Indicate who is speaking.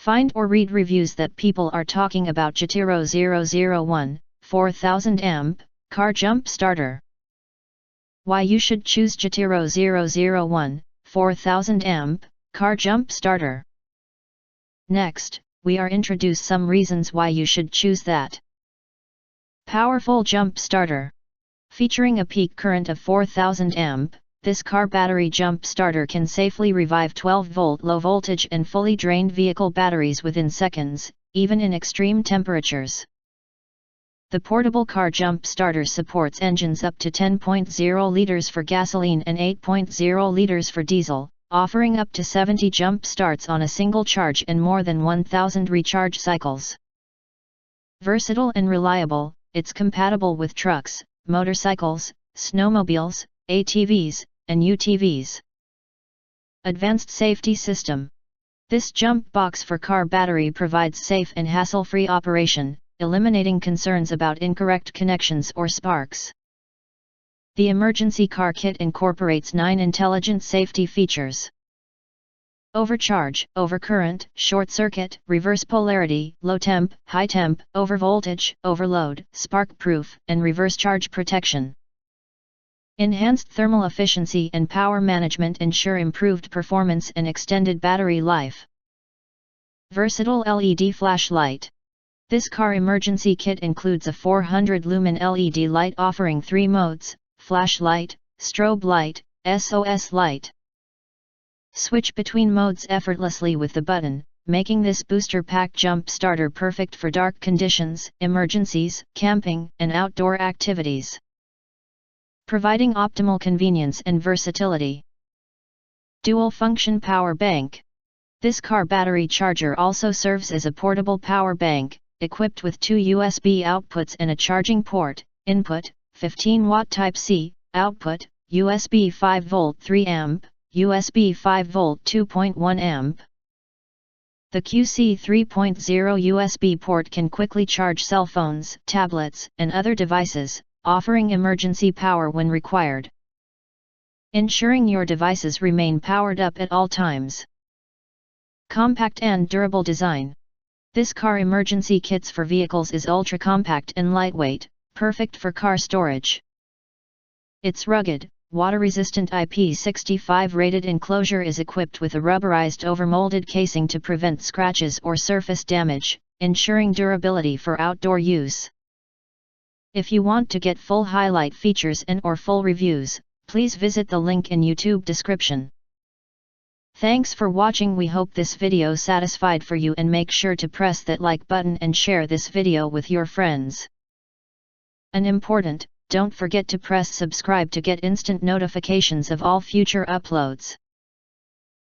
Speaker 1: Find or read reviews that people are talking about Giatero 001, 4000 amp, car jump starter. Why you should choose Giatero 001, 4000 amp, car jump starter. Next, we are introduce some reasons why you should choose that. Powerful jump starter. Featuring a peak current of 4000 amp, this car battery jump starter can safely revive 12-volt low voltage and fully drained vehicle batteries within seconds, even in extreme temperatures. The portable car jump starter supports engines up to 10.0 liters for gasoline and 8.0 liters for diesel, offering up to 70 jump starts on a single charge and more than 1000 recharge cycles. Versatile and reliable, it's compatible with trucks, motorcycles, snowmobiles, ATVs, and UTVs. Advanced safety system. This jump box for car battery provides safe and hassle-free operation, eliminating concerns about incorrect connections or sparks. The emergency car kit incorporates 9 intelligent safety features: overcharge, overcurrent, short circuit, reverse polarity, low temp, high temp, overvoltage, overload, spark proof, and reverse charge protection. Enhanced thermal efficiency and power management ensure improved performance and extended battery life. Versatile LED flashlight. This car emergency kit includes a 400-lumen LED light offering 3 modes: flashlight, strobe light, SOS light. Switch between modes effortlessly with the button, making this booster pack jump starter perfect for dark conditions, emergencies, camping, and outdoor activities. Providing optimal convenience and versatility. Dual function power bank. This car battery charger also serves as a portable power bank, equipped with 2 USB outputs and a charging port: input, 15-watt Type-C, output, USB 5V 3 amp, USB 5V 2.1 amp. The QC 3.0 USB port can quickly charge cell phones, tablets, and other devices, offering emergency power when required, ensuring your devices remain powered up at all times. Compact and durable design. This car emergency kits for vehicles is ultra-compact and lightweight, perfect for car storage. Its rugged, water-resistant IP65 rated enclosure is equipped with a rubberized overmolded casing to prevent scratches or surface damage, ensuring durability for outdoor use. If you want to get full highlight features and/or full reviews, please visit the link in YouTube description. Thanks for watching. We hope this video satisfied for you, and make sure to press that like button and share this video with your friends. And important, don't forget to press subscribe to get instant notifications of all future uploads.